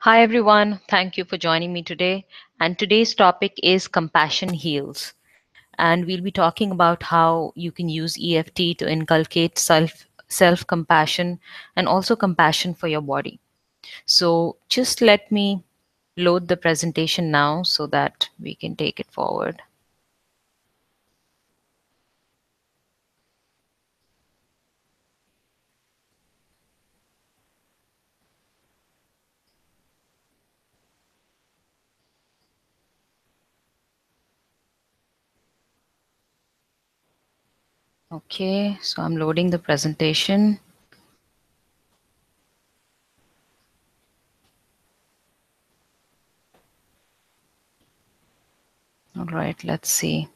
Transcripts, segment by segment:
Hi everyone, thank you for joining me today. And today's topic is compassion heals. And we'll be talking about how you can use EFT to inculcate self compassion and also compassion for your body. So just let me load the presentation now so that we can take it forward. Okay, so I'm loading the presentation. All right, let's see.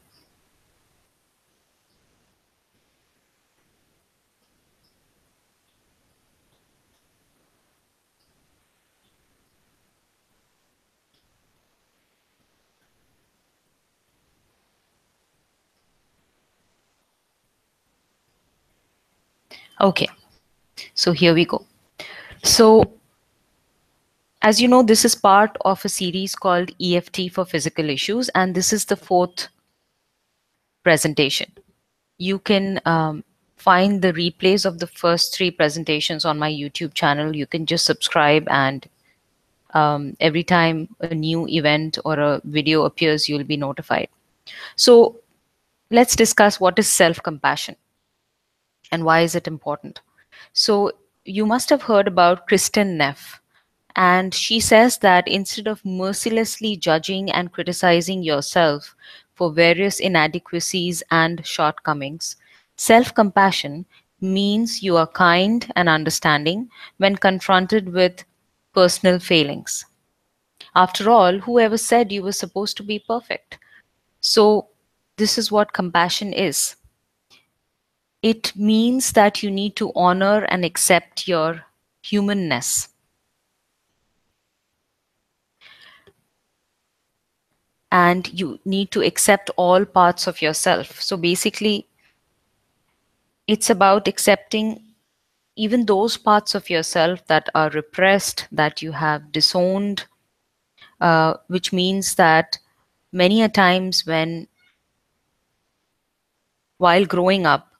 Okay, so here we go. So as you know, this is part of a series called EFT for physical issues, and this is the fourth presentation. You can find the replays of the first three presentations on my YouTube channel. You can just subscribe, and every time a new event or a video appears, you'll be notified. So let's discuss what is self compassion and why is it important. So you must have heard about Kristen Neff. And she says that instead of mercilessly judging and criticizing yourself for various inadequacies and shortcomings, self compassion means you are kind and understanding when confronted with personal failings. After all, whoever said you were supposed to be perfect? So, this is what compassion is. It means that you need to honor and accept your humanness. And you need to accept all parts of yourself. So basically, it's about accepting even those parts of yourself that are repressed, that you have disowned, which means that many a times while growing up,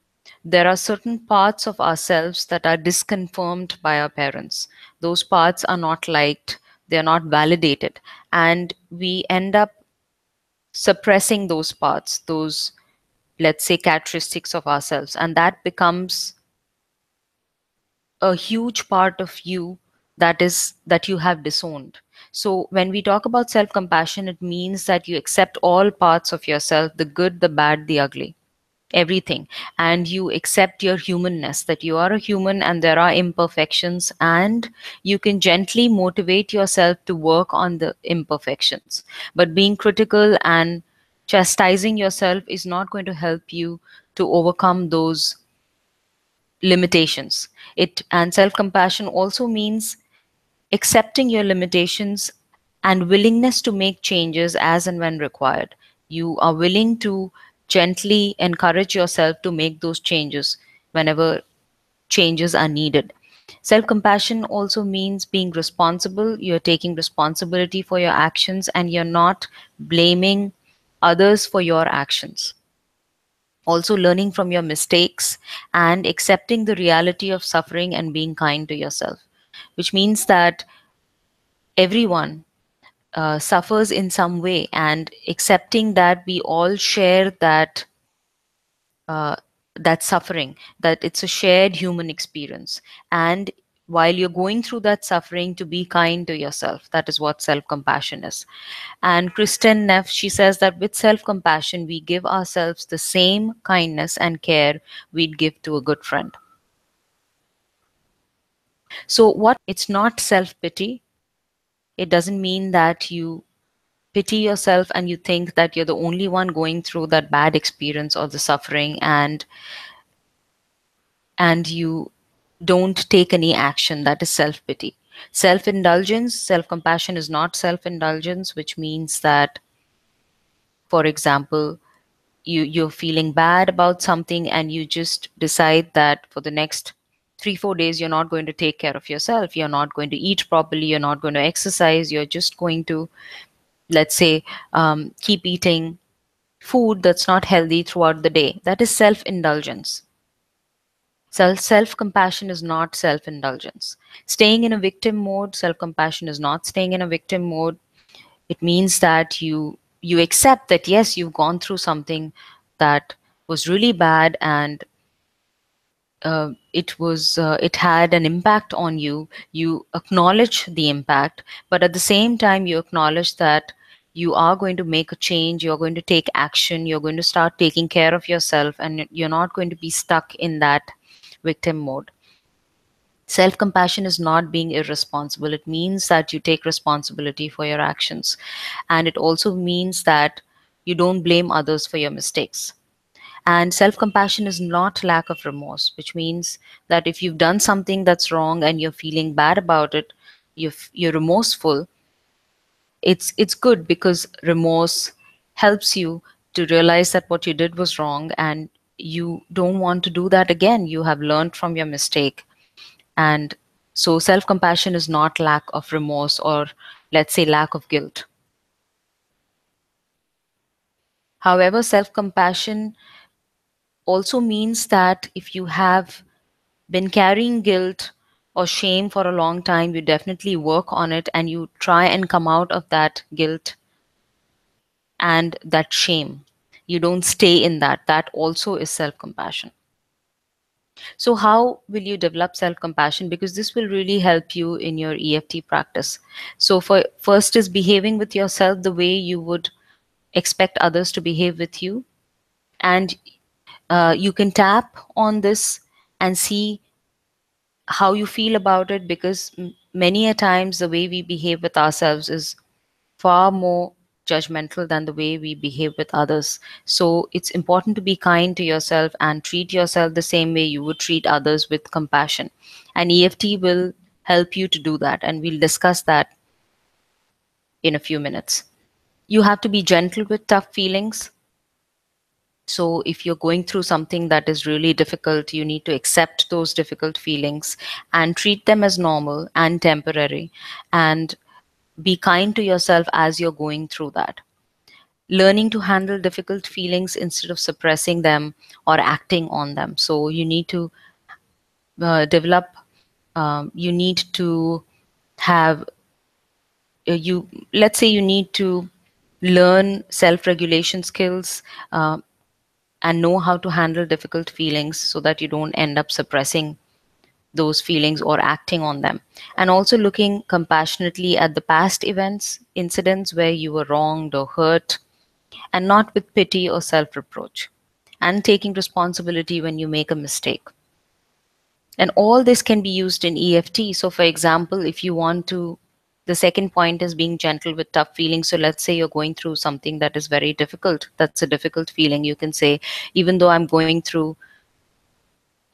there are certain parts of ourselves that are disconfirmed by our parents. Those parts are not liked, they are not validated, and we end up suppressing those parts, those, let's say, characteristics of ourselves, and that becomes a huge part of you that you have disowned. So when we talk about self compassion, it means that you accept all parts of yourself, the good, the bad, the ugly, everything, and you accept your humanness, that you are a human and there are imperfections, and you can gently motivate yourself to work on the imperfections. But being critical and chastising yourself is not going to help you to overcome those limitations. It and self-compassion also means accepting your limitations and willingness to make changes as and when required. You are willing to gently encourage yourself to make those changes whenever changes are needed. Self compassion also means being responsible. You're taking responsibility for your actions and you're not blaming others for your actions. Also, learning from your mistakes and accepting the reality of suffering and being kind to yourself, which means that everyone suffers in some way, and accepting that we all share uh, that suffering, that it's a shared human experience. And while you're going through that suffering, to be kind to yourself. That is what self compassion is. And Kristen Neff, she says that with self compassion, we give ourselves the same kindness and care we'd give to a good friend. So, what it's not self pity. It doesn't mean that you pity yourself and you think that you're the only one going through that bad experience or the suffering, and you don't take any action. That is self pity. Self indulgence, self compassion is not self indulgence, which means that, for example, you're feeling bad about something and you just decide that for the next 3 4 days you're not going to take care of yourself, you're not going to eat properly, you're not going to exercise, you're just going to, let's say, keep eating food that's not healthy throughout the day. That is self indulgence. Self compassion is not self indulgence. Staying in a victim mode, self compassion is not staying in a victim mode. It means that you accept that yes, you've gone through something that was really bad, and it had an impact on you. You acknowledge the impact, but at the same time you acknowledge that you are going to make a change, you're going to take action, you're going to start taking care of yourself, and you're not going to be stuck in that victim mode. Self compassion is not being irresponsible. It means that you take responsibility for your actions. And it also means that you don't blame others for your mistakes. And self compassion is not lack of remorse, which means that if you've done something that's wrong and you're feeling bad about it, you're remorseful, it's good, because remorse helps you to realize that what you did was wrong and you don't want to do that again. You have learned from your mistake. And so self compassion is not lack of remorse, or let's say lack of guilt. However, self compassion also means that if you have been carrying guilt or shame for a long time, you definitely work on it and you try and come out of that guilt and that shame. You don't stay in that. That also is self compassion. So, how will you develop self compassion? Because this will really help you in your EFT practice. So, for first is behaving with yourself the way you would expect others to behave with you. And you can tap on this and see how you feel about it, because many a times the way we behave with ourselves is far more judgmental than the way we behave with others. So it's important to be kind to yourself and treat yourself the same way you would treat others, with compassion. And EFT will help you to do that. And we'll discuss that in a few minutes. You have to be gentle with tough feelings. So if you're going through something that is really difficult, you need to accept those difficult feelings and treat them as normal and temporary. And be kind to yourself as you're going through that. Learning to handle difficult feelings instead of suppressing them or acting on them. So you need to develop, you need to have, you, let's say you need to learn self regulation skills, and know how to handle difficult feelings so that you don't end up suppressing those feelings or acting on them. And also looking compassionately at the past events, incidents where you were wronged or hurt, and not with pity or self reproach, and taking responsibility when you make a mistake. And all this can be used in EFT. So, for example, if you want to, the second point is being gentle with tough feelings. So, let's say you're going through something that is very difficult. That's a difficult feeling. You can say, even though I'm going through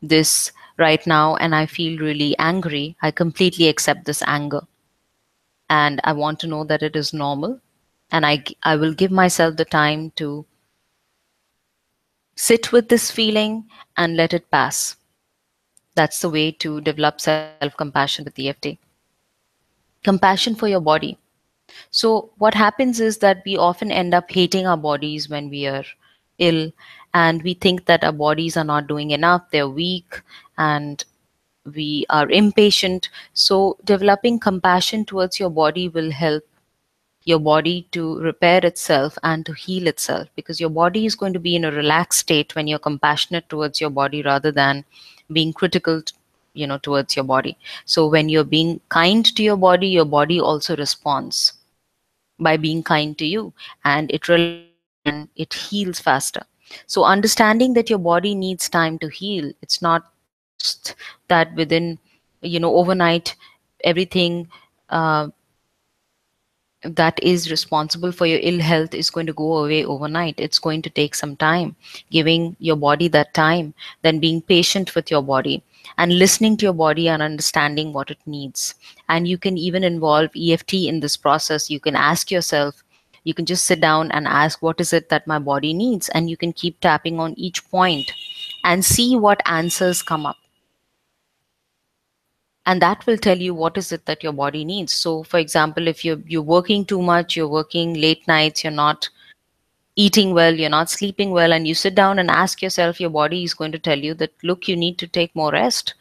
this right now and I feel really angry, I completely accept this anger. And I want to know that it is normal. And I will give myself the time to sit with this feeling and let it pass. That's the way to develop self compassion with EFT. Compassion for your body. So, what happens is that we often end up hating our bodies when we are ill, and we think that our bodies are not doing enough, they're weak, and we are impatient. So, developing compassion towards your body will help your body to repair itself and to heal itself, because your body is going to be in a relaxed state when you're compassionate towards your body rather than being critical, towards your body. So when you're being kind to your body also responds by being kind to you, and it relaxes and it heals faster. So understanding that your body needs time to heal, it's not just that within, overnight, everything that is responsible for your ill health is going to go away overnight. It's going to take some time. Giving your body that time, then being patient with your body and listening to your body and understanding what it needs. And you can even involve EFT in this process. You can ask yourself, you can just sit down and ask, what is it that my body needs? And you can keep tapping on each point and see what answers come up. and that will tell you what is it that your body needs. So for example, if you're working too much, you're working late nights, you're not eating well, you're not sleeping well, and you sit down and ask yourself, your body is going to tell you that, look, you need to take more rest.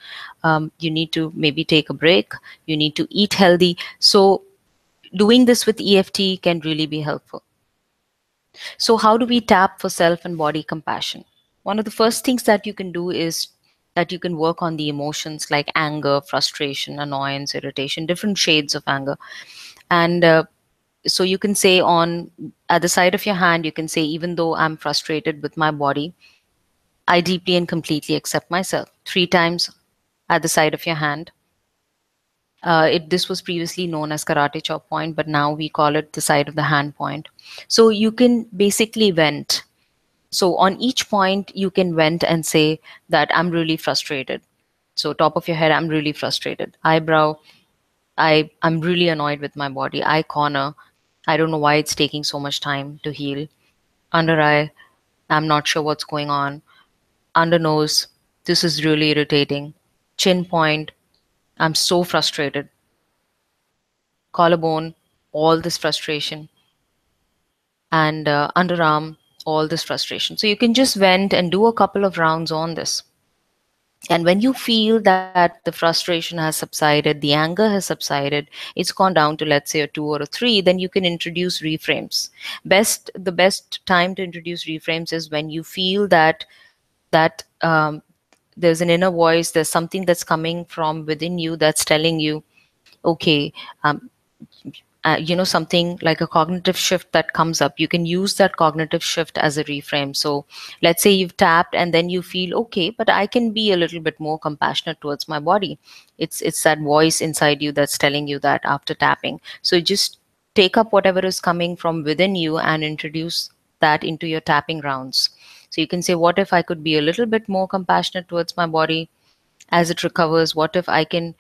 You need to maybe take a break. You need to eat healthy. So doing this with EFT can really be helpful. So how do we tap for self and body compassion? One of the first things that you can do is that you can work on the emotions like anger, frustration, annoyance, irritation, different shades of anger. And so you can say, on at the side of your hand, you can say, even though I'm frustrated with my body, I deeply and completely accept myself. 3 times at the side of your hand. This was previously known as karate chop point, but now we call it the side of the hand point. So you can basically vent. So on each point, you can vent and say that I'm really frustrated. So top of your head, I'm really frustrated. Eyebrow, I'm really annoyed with my body. Eye corner, I don't know why it's taking so much time to heal. Under eye, I'm not sure what's going on. Under nose, this is really irritating. Chin point, I'm so frustrated. Collarbone, all this frustration. And underarm, all this frustration. So you can just vent and do a couple of rounds on this. And when you feel that the frustration has subsided, the anger has subsided, it's gone down to, let's say, a 2 or a 3, then you can introduce reframes. The best time to introduce reframes is when you feel that there's an inner voice, there's something that's coming from within you that's telling you, okay, something like a cognitive shift that comes up. You can use that cognitive shift as a reframe. So let's say you've tapped and then you feel, okay, but I can be a little bit more compassionate towards my body. It's that voice inside you that's telling you that after tapping. So just take up whatever is coming from within you and introduce that into your tapping rounds. So you can say, what if I could be a little bit more compassionate towards my body as it recovers? What if I can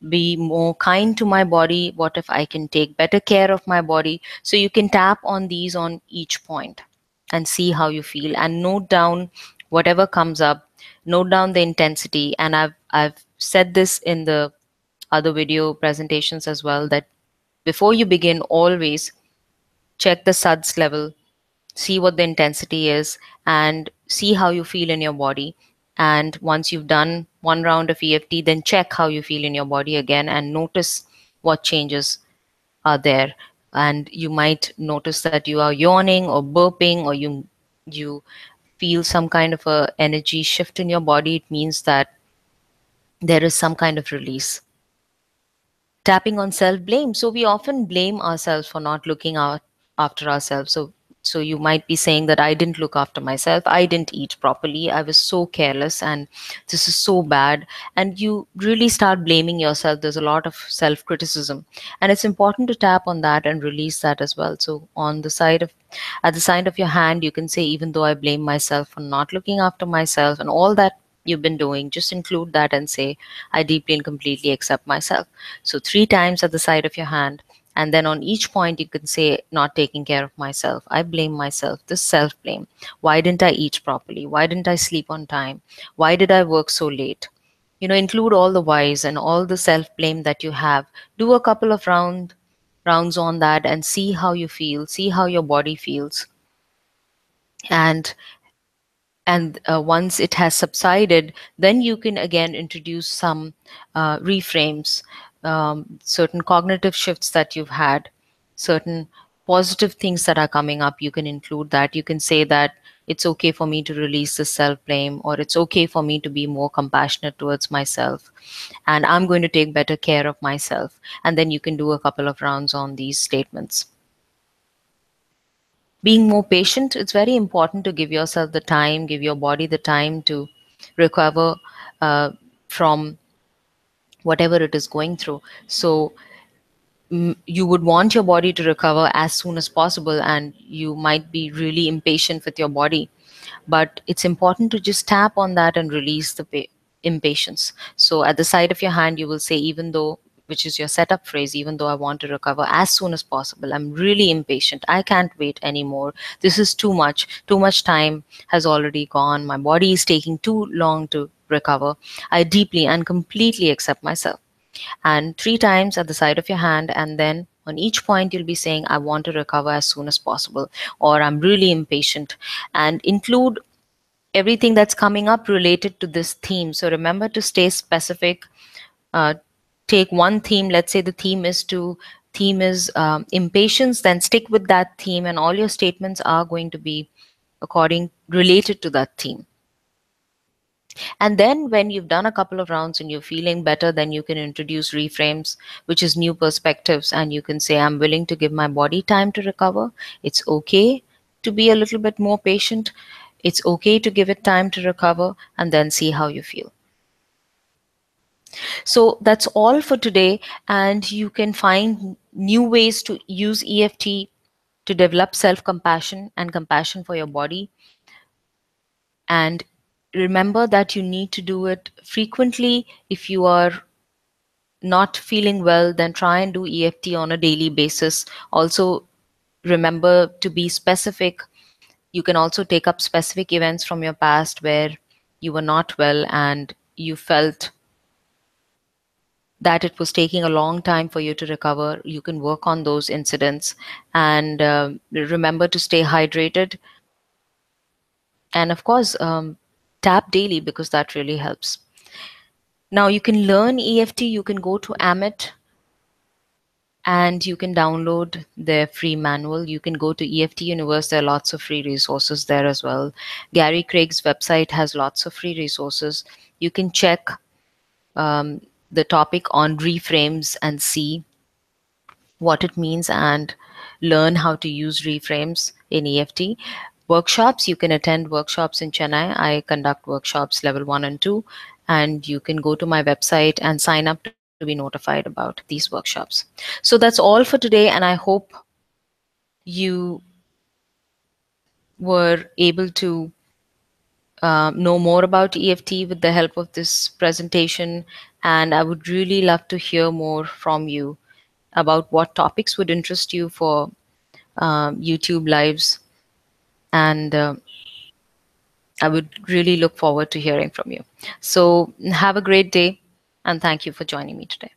be more kind to my body? What if I can take better care of my body? So you can tap on these on each point and see how you feel, and note down whatever comes up. Note down the intensity. And I've said this in the other video presentations as well, that before you begin, always check the suds level, see what the intensity is, and see how you feel in your body. And once you've done one round of EFT, then check how you feel in your body again and notice what changes are there. And you might notice that you are yawning or burping, or you feel some kind of a energy shift in your body. It means that there is some kind of release. Tapping on self blame. So we often blame ourselves for not looking out after ourselves. So you might be saying that I didn't look after myself, I didn't eat properly, I was so careless, and this is so bad. And you really start blaming yourself. There's a lot of self criticism, and it's important to tap on that and release that as well. So on the side of at the side of your hand, you can say, even though I blame myself for not looking after myself, and all that you've been doing, just include that and say, I deeply and completely accept myself. So 3 times at the side of your hand. And then on each point, you can say, not taking care of myself, I blame myself, this self blame. Why didn't I eat properly? Why didn't I sleep on time? Why did I work so late? Include all the whys and all the self blame that you have. Do a couple of rounds on that and see how you feel, see how your body feels. And once it has subsided, then you can again introduce some reframes, certain cognitive shifts that you've had, certain positive things that are coming up. You can include that. You can say that it's okay for me to release the self blame, or it's okay for me to be more compassionate towards myself, and I'm going to take better care of myself. And then you can do a couple of rounds on these statements. Being more patient, it's very important to give yourself the time, give your body the time to recover from whatever it is going through. So you would want your body to recover as soon as possible, and you might be really impatient with your body, but it's important to just tap on that and release the impatience. So at the side of your hand, you will say, even though, which is your setup phrase, even though I want to recover as soon as possible, I'm really impatient, I can't wait anymore, this is too much time has already gone, my body is taking too long to recover, I deeply and completely accept myself. and 3 times at the side of your hand. And then on each point, you'll be saying, I want to recover as soon as possible, or I'm really impatient, and include everything that's coming up related to this theme. So remember to stay specific. uh, Take one theme. Let's say the theme is impatience, then stick with that theme, and all your statements are going to be according related to that theme. And then when you've done a couple of rounds and you're feeling better, then you can introduce reframes, which is new perspectives. And you can say, I'm willing to give my body time to recover. It's okay to be a little bit more patient. It's okay to give it time to recover, and then see how you feel. So that's all for today. And you can find new ways to use EFT to develop self compassion and compassion for your body. And remember that you need to do it frequently. If you are not feeling well, then try and do EFT on a daily basis. Also, remember to be specific. You can also take up specific events from your past where you were not well and you felt that it was taking a long time for you to recover. You can work on those incidents, and remember to stay hydrated. And of course, tap daily, because that really helps. Now, you can learn EFT. You can go to Amit and you can download their free manual. You can go to EFT Universe. There are lots of free resources there as well. Gary Craig's website has lots of free resources. You can check um, the topic on reframes and see what it means and learn how to use reframes in EFT. Workshops, you can attend workshops in Chennai. I conduct workshops level 1 and 2, and you can go to my website and sign up to be notified about these workshops. So that's all for today, and I hope you were able to know more about EFT with the help of this presentation. And I would really love to hear more from you about what topics would interest you for YouTube lives. And I would really look forward to hearing from you. So have a great day, and thank you for joining me today.